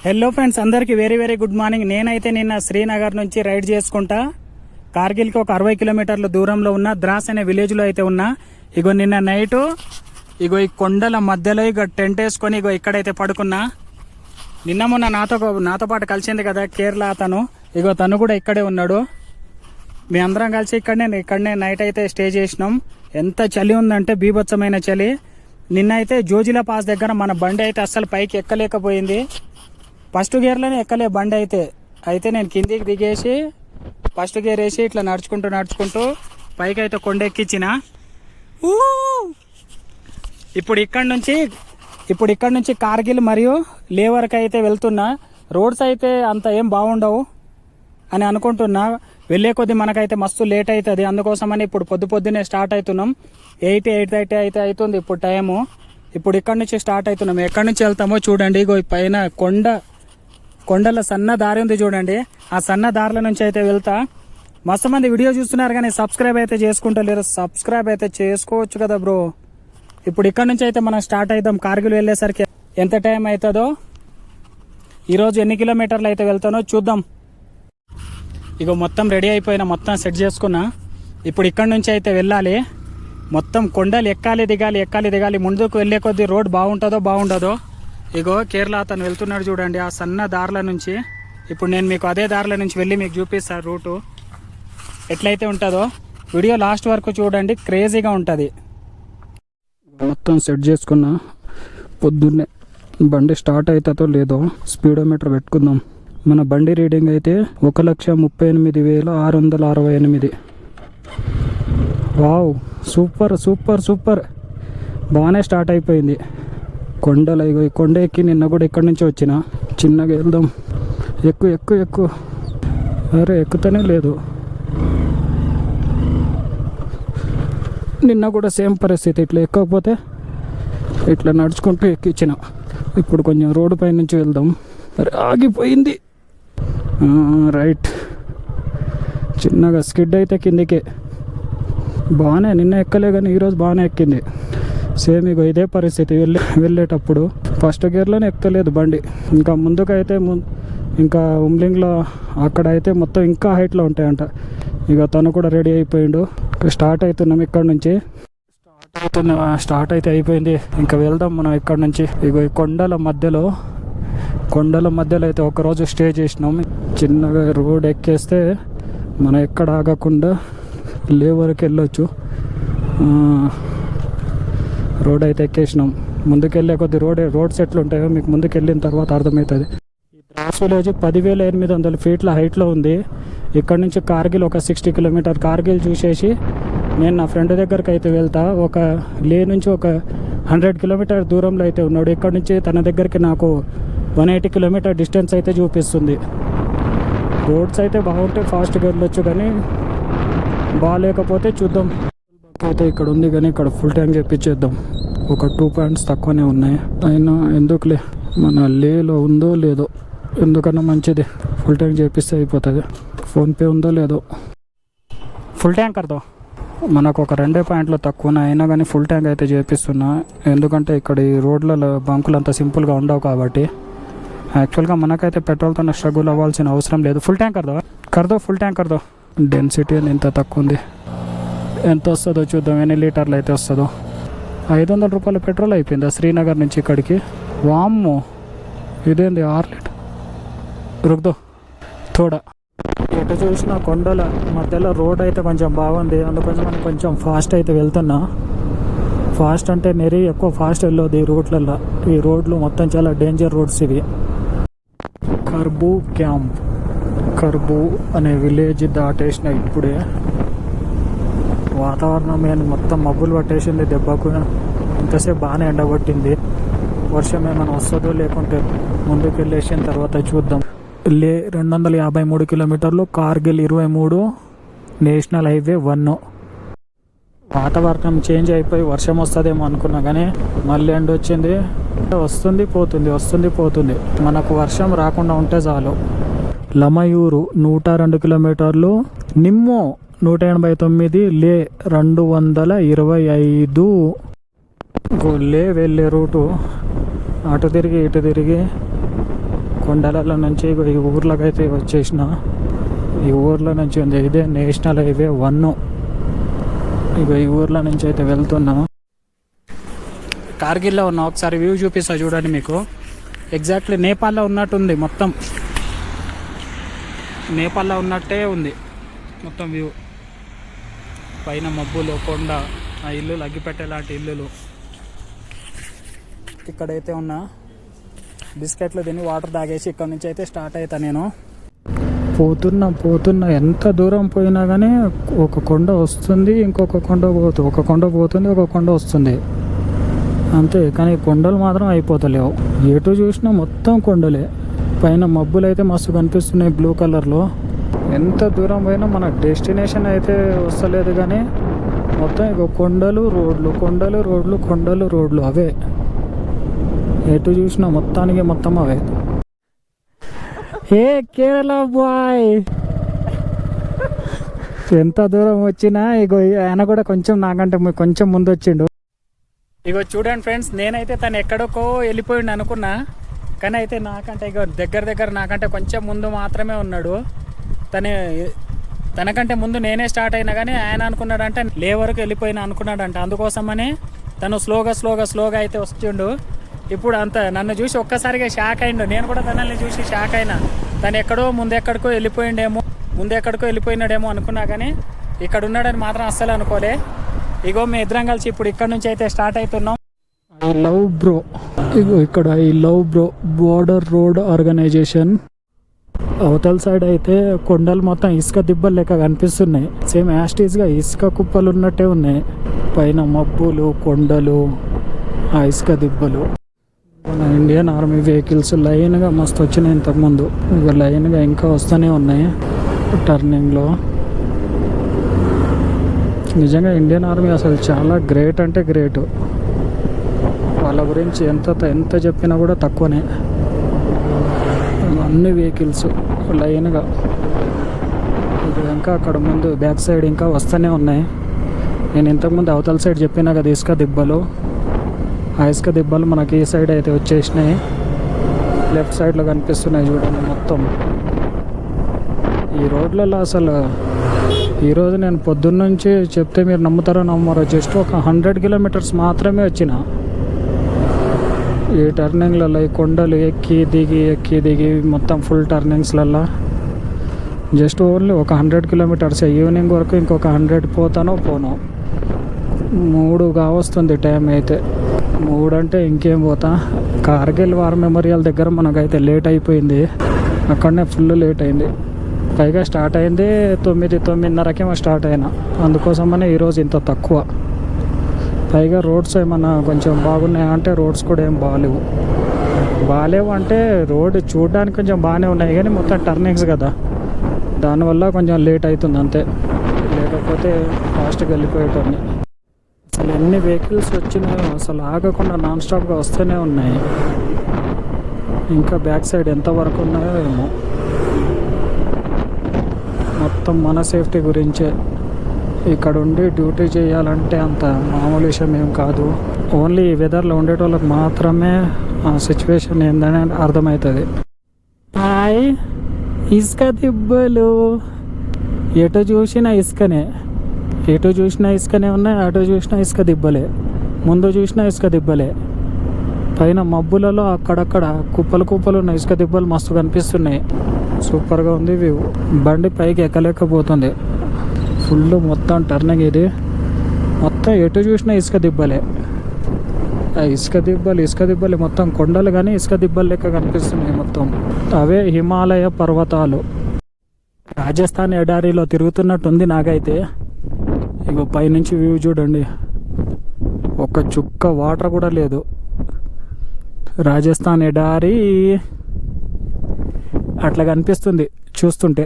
Hello friends, అందరికీ very very good morning. నేనైతే నిన్న శ్రీనగర్ నుంచి రైడ్ చేసుకుంటా కార్గిల్కి ఒక 60 కిలోమీటర్ల దూరంలో ఉన్న ద్రాస్ అనే విలేజ్లో అయితే ఉన్నా. ఇగో నిన్న నైటు ఈ కొండల మధ్యలో టెంట్ వేసుకొని ఇక్కడైతే పడుకున్నా. నిన్న మొన్న నాతో పాటు కలిసింది కదా కేరళ తను కూడా ఇక్కడే ఉన్నాడు. మీ అందరం కలిసి ఇక్కడనే నైట్ అయితే స్టే చేసినాం. ఎంత చలి ఉందంటే బీభత్సమైన చలి. నిన్న అయితే జోజిలా పాస్ దగ్గర మన బండి అయితే అస్సలు పైకి ఎక్కలేకపోయింది. ఫస్ట్ గేర్లోనే ఎక్కలే బండి అయితే నేను కిందికి దిగేసి ఫస్ట్ గేర్ వేసి ఇట్లా నడుచుకుంటూ పైకి అయితే కొండెక్కించిన. ఇప్పుడు ఇక్కడ నుంచి కార్గిల్ మరియు లే వరకు అయితే వెళ్తున్నా. రోడ్స్ అయితే అంత ఏం బాగుండవు అని అనుకుంటున్నా. వెళ్ళే కొద్దీ మనకైతే మస్తు లేట్ అవుతుంది. అందుకోసమని ఇప్పుడు పొద్దున్నే స్టార్ట్ అవుతున్నాం. 8:30 అయితే అవుతుంది ఇప్పుడు టైము. ఇప్పుడు ఇక్కడ నుంచి స్టార్ట్ అవుతున్నాం. ఎక్కడి నుంచి వెళ్తామో చూడండి. పైన కొండల సన్న దారి ఉంది చూడండి. ఆ సన్న దారిల నుంచి అయితే వెళ్తా. మస్తు మంది వీడియో చూస్తున్నారు కానీ సబ్స్క్రైబ్ అయితే చేసుకుంటలేరు. సబ్స్క్రైబ్ అయితే చేసుకోవచ్చు కదా బ్రో. ఇప్పుడు ఇక్కడ నుంచి అయితే మనం స్టార్ట్ అవుతాం. కార్గిల్ వెళ్ళేసరికి ఎంత టైం అవుతుందో, ఈరోజు ఎన్ని కిలోమీటర్లు అయితే వెళ్తానో చూద్దాం. మొత్తం రెడీ అయిపోయినా, మొత్తం సెట్ చేసుకున్నా. ఇప్పుడు ఇక్కడ నుంచి అయితే వెళ్ళాలి. మొత్తం కొండలు ఎక్కాలి దిగాలి. ముందుకు వెళ్ళే కొద్దీ రోడ్ బాగుంటుందో. కేరళ అతను వెళ్తున్నాడు చూడండి ఆ సన్న దారుల నుంచి. ఇప్పుడు నేను మీకు అదే దారుల నుంచి వెళ్ళి మీకు చూపిస్తాను రూటు ఎట్లయితే ఉంటుందో. వీడియో లాస్ట్ వరకు చూడండి, క్రేజీగా ఉంటుంది. మొత్తం సెట్ చేసుకున్నా. పొద్దున్నే బండి స్టార్ట్ అవుతుందో లేదో స్పీడోమీటర్ పెట్టుకుందాం. మన బండి రీడింగ్ అయితే 1,38,668. Wow, super. బాగానే స్టార్ట్ అయిపోయింది. కొండలు ఈ కొండ ఎక్కి నిన్న కూడా ఇక్కడి నుంచి వచ్చిన. చిన్నగా వెళ్దాం. ఎక్కు. అరే ఎక్కుతూనే లేదు. నిన్న కూడా సేమ్ పరిస్థితి. ఇట్లా ఎక్కకపోతే ఇట్లా నడుచుకుంటూ ఎక్కించిన. ఇప్పుడు కొంచెం రోడ్డు పై నుంచి వెళ్దాం. అరే ఆగిపోయింది. రైట్. చిన్నగా స్కిడ్ అయితే కిందికే. బాగానే నిన్న ఎక్కలే కానీ ఈరోజు బాగానే ఎక్కింది. సేమ్ ఇదే పరిస్థితి. వెళ్ళేటప్పుడు ఫస్ట్ గేర్లోనే ఎక్కలేదు బండి. ఇంకా ముందుకైతే ఇంకా ఉమ్లింగ్లో అక్కడ అయితే మొత్తం ఇంకా హైట్లో ఉంటాయంట. తను కూడా రెడీ అయిపోయిండు. స్టార్ట్ అవుతున్నాం ఇక్కడ నుంచి. స్టార్ట్ అయితే అయిపోయింది. ఇంకా వెళ్దాం మనం ఇక్కడ నుంచి. ఈ కొండల మధ్యలో అయితే ఒకరోజు స్టే చేసినాం. చిన్నగా రోడ్ ఎక్కేస్తే మనం ఎక్కడ ఆగకుండా లే వరకు వెళ్ళొచ్చు. రోడ్ అయితే ఎక్కేసినాం. ముందుకెళ్ళే కొద్ది రోడ్స్ ఎట్లు ఉంటాయో మీకు ముందుకు వెళ్ళిన తర్వాత అర్థమవుతుంది. ఈ ద్రాస్ విలేజ్ 10,800 ఫీట్ల హైట్లో ఉంది. ఇక్కడ నుంచి కార్గిల్ ఒక 60 కిలోమీటర్. కార్గిల్ చూసేసి నేను నా ఫ్రెండ్ దగ్గరికి అయితే వెళ్తా. ఒక లే నుంచి ఒక 100 కిలోమీటర్ దూరంలో అయితే ఉన్నాడు. ఇక్కడ నుంచి తన దగ్గరికి నాకు 180 కిలోమీటర్ డిస్టెన్స్ అయితే చూపిస్తుంది. రోడ్స్ అయితే బాగుంటాయి, ఫాస్ట్గా వెళ్ళొచ్చు. కానీ బాగాలేకపోతే చూద్దాం. అయితే ఇక్కడ ఉంది కానీ ఇక్కడ ఫుల్ ట్యాంక్ చేపించేద్దాం. ఒక 2 పాయింట్స్ తక్కువనే ఉన్నాయి. అయినా ఎందుకులే, మన లేలో ఉందో లేదో, ఎందుకన్నా మంచిది ఫుల్ ట్యాంక్ చేపిస్తే అయిపోతుంది. ఫోన్పే ఉందో లేదో. ఫుల్ ట్యాంక్ అర్థం మనకు ఒక 2 పాయింట్లు తక్కువ అయినా కానీ ఫుల్ ట్యాంక్ అయితే చేపిస్తున్నా. ఎందుకంటే ఇక్కడ ఈ రోడ్లలో బంకులు అంత సింపుల్గా ఉండవు కాబట్టి. యాక్చువల్గా మనకైతే పెట్రోల్తో స్ట్రగుల్ అవ్వాల్సిన అవసరం లేదు. Full tank full tank density ఎంత తక్కువ ఉంది. ఎంత వస్తుందో చూద్దాం, ఎన్ని లీటర్లు అయితే వస్తుందో. 500 రూపాయల పెట్రోల్ అయిపోయిందా శ్రీనగర్ నుంచి ఇక్కడికి? వామ్మో, ఇదేంది 6 లీటర్. రుగ్దో తోడా. ఎటు చూసిన కొండల మధ్యలో రోడ్ అయితే కొంచెం బాగుంది. అందుకోసం మనం కొంచెం ఫాస్ట్ అయితే వెళ్తున్నా. ఫాస్ట్ అంటే మరీ ఎక్కువ ఫాస్ట్ వెళ్ళొద్దు ఈ రూట్లలో. ఈ రోడ్లు మొత్తం చాలా డేంజర్ రోడ్స్ ఇవి. కర్బూ అనే విలేజ్ దాటేసిన ఇప్పుడే. వాతావరణం మొత్తం మబ్బులు పట్టేసింది దెబ్బకు. ఇంతసేపు బాగానే ఎండగొట్టింది. వర్షం ఏమైనా వస్తుందో లేకుంటే ముందుకు వెళ్ళేసిన తర్వాత చూద్దాం. 253 కిలోమీటర్లు, కార్గిల్ 23, నేషనల్ హైవే 1. వాతావరణం చేంజ్ అయిపోయి వర్షం వస్తుందేమో అనుకున్నా కానీ మళ్ళీ ఎండ వచ్చింది. వస్తుంది పోతుంది. మనకు వర్షం రాకుండా ఉంటే చాలు. లమయూరు 102 కిలోమీటర్లు, నిమ్మో 189, లే 225. లే వెళ్ళే రూటు అటు తిరిగి ఇటు తిరిగి కొండల నుంచి ఇగో ఈ ఊర్లోకి అయితే వచ్చేసిన. ఈ ఊర్లో నుంచి ఉంది ఇదే నేషనల్ హైవే 1. ఇగో ఈ ఊర్లో నుంచి అయితే వెళ్తున్నా. కార్గిల్లో ఉన్నా, ఒకసారి వ్యూ చూపిస్తా చూడండి మీకు. ఎగ్జాక్ట్లీ నేపాల్లో ఉన్నట్టుంది, మొత్తం నేపాల్లో ఉన్నట్టే ఉంది మొత్తం వ్యూ. పైన మబ్బులు, కొండ, ఆ ఇల్లులు అగ్గిపెట్టే లాంటి ఇల్లులు. ఇక్కడైతే ఉన్నా, బిస్కెట్లు తిని వాటర్ తాగేసి ఇక్కడ నుంచి అయితే స్టార్ట్ అవుతా. నేను పోతున్నా ఎంత దూరం పోయినా కానీ ఒక కొండ వస్తుంది, ఇంకొక కొండ పోతుంది, ఒక కొండ పోతుంది, ఒక కొండ వస్తుంది అంతే. కానీ కొండలు మాత్రం అయిపోతలేవు. ఎటు చూసినా మొత్తం కొండలే. పైన మబ్బులు అయితే మస్తు కనిపిస్తున్నాయి బ్లూ కలర్లో. ఎంత దూరం పోయినా మన డెస్టినేషన్ అయితే వస్తలేదు, కానీ మొత్తం ఇక కొండలు రోడ్లు, కొండలు రోడ్లు, కొండలు రోడ్లు అవే. ఎటు చూసినా మొత్తానికి మొత్తం అవే. ఏ కేరళ బాయ్, ఎంత దూరం వచ్చినా ఇగో ఆయన కూడా కొంచెం నాకంటే కొంచెం ముందు వచ్చిండు. ఇగో చూడండి ఫ్రెండ్స్, నేనైతే తను ఎక్కడికో వెళ్ళిపోయిండు అనుకున్నా, కానీ అయితే నాకంటే ఇగో దగ్గర నాకంటే కొంచెం ముందు మాత్రమే ఉన్నాడు. తనకంటే ముందు నేనే స్టార్ట్ అయినా, కానీ ఆయన అనుకున్నాడంటే లే వరకు వెళ్ళిపోయినా అనుకున్నాడంట. అందుకోసమని తను స్లోగా అయితే వచ్చిండు. ఇప్పుడు అంత నన్ను చూసి ఒక్కసారిగా షాక్ అయిండు. నేను కూడా తనని చూసి షాక్ అయినా. తను ముందెక్కడికో వెళ్ళిపోయినాడేమో అనుకున్నా, కానీ ఇక్కడ ఉన్నాడని మాత్రం అస్సలు అనుకోలే. ఇగో మీ ఇద్దరం కలిసి ఇప్పుడు ఇక్కడ నుంచి అయితే స్టార్ట్ అవుతున్నాం. I love bro. ఇగో ఇక్కడ I love bro border road organisation. అవతల సైడ్ అయితే కొండలు మొత్తం ఇసుక దిబ్బలు లెక్క కనిపిస్తున్నాయి. సేమ్ యాస్టీస్గా ఇసుక కుప్పలు ఉన్నట్టే ఉన్నాయి. పైన మబ్బులు, కొండలు, ఆ ఇసుక దిబ్బలు. మన ఇండియన్ ఆర్మీ వెహికల్స్ లైన్గా మస్తు వచ్చినాయి ఇంతకుముందు. ఇక లైన్గా ఇంకా వస్తూనే ఉన్నాయి టర్నింగ్లో. నిజంగా ఇండియన్ ఆర్మీ అసలు చాలా గ్రేట్ అంటే గ్రేట్. వాళ్ళ గురించి ఎంత చెప్పినా కూడా తక్కువనే. అన్ని వెహికల్స్ లైన్గా ఇంకా అక్కడ ముందు బ్యాక్ సైడ్ ఇంకా వస్తూనే ఉన్నాయి. నేను ఇంతకుముందు అవతల సైడ్ చెప్పినా కదా ఇసుక దిబ్బలు. ఆ ఇసుక దిబ్బలు మనకి ఈ సైడ్ అయితే వచ్చేసినాయి. లెఫ్ట్ సైడ్లో కనిపిస్తున్నాయి చూడండి మొత్తం. ఈ రోడ్లలో అసలు ఈరోజు నేను పొద్దున్నుంచి చెప్తే మీరు నమ్ముతారో నమ్మరో, జస్ట్ ఒక 100 కిలోమీటర్స్ మాత్రమే వచ్చిన. ఈ టర్నింగ్లలో ఈ కొండలు ఎక్కి దిగి మొత్తం ఫుల్ టర్నింగ్స్లలో జస్ట్ ఓన్లీ ఒక 100 కిలోమీటర్స్. ఈవినింగ్ వరకు ఇంకొక 100 పోతానో పోను. 3 కావస్తుంది టైం అయితే. 3 అంటే ఇంకేం పోతా. కార్గిల్ వార్ మెమోరియల్ దగ్గర మనకైతే లేట్ అయిపోయింది. అక్కడనే ఫుల్ లేట్ అయింది. పైగా స్టార్ట్ అయింది 9-9:30కేమో స్టార్ట్ అయినా. అందుకోసమనే ఈరోజు ఇంత తక్కువ. పైగా రోడ్స్ ఏమన్నా కొంచెం బాగున్నాయా అంటే రోడ్స్ కూడా ఏం బాగాలేవు అంటే రోడ్ చూడడానికి కొంచెం బాగానే ఉన్నాయి, కానీ మొత్తం టర్నింగ్స్ కదా, దానివల్ల కొంచెం లేట్ అవుతుంది అంతే. లేకపోతే ఫాస్ట్గా వెళ్ళిపోయేటోని. అసలు ఎన్ని వెహికల్స్ వచ్చినాయో అసలు ఆగకుండా నాన్ స్టాప్గా వస్తూనే ఉన్నాయి. ఇంకా బ్యాక్ సైడ్ ఎంతవరకు ఉన్నాయో ఏమో. మొత్తం మన సేఫ్టీ గురించే. ఇక్కడ ఉండి డ్యూటీ చేయాలంటే అంత మామూలు విషయం ఏం కాదు. ఓన్లీ ఈ వెదర్లో ఉండేటోళ్ళకి మాత్రమే ఆ సిచ్యువేషన్ ఏందని అర్థమవుతుంది. హాయ్, ఇసుక దిబ్బలు ఎటు చూసినా ఇసుకనే. ఎటు చూసినా ఇసుకనే ఉన్నాయి, అటు చూసినా ఇసుక దిబ్బలే, ముందు చూసినా ఇసుక దిబ్బలే. పైన మబ్బులలో అక్కడక్కడ కుప్పలు ఉన్న ఇసుక దిబ్బలు మస్తు కనిపిస్తున్నాయి. సూపర్గా ఉంది వ్యూ. బండి పైకి ఎక్కలేకపోతుంది. ఫుల్ మొత్తం టర్నింగ్ ఇది. మొత్తం ఎటు చూసినా ఇసుక దిబ్బలే. ఆ ఇసుక దిబ్బలు మొత్తం కొండలు, కానీ ఇసుక దిబ్బలు లెక్క కనిపిస్తున్నాయి మొత్తం. అవే హిమాలయ పర్వతాలు. రాజస్థాన్ ఎడారిలో తిరుగుతున్నట్టుంది నాకైతే. ఇగో పైనుంచి వ్యూ చూడండి, ఒక చుక్క వాటర్ కూడా లేదు. రాజస్థాన్ ఎడారి అట్లా కనిపిస్తుంది చూస్తుంటే.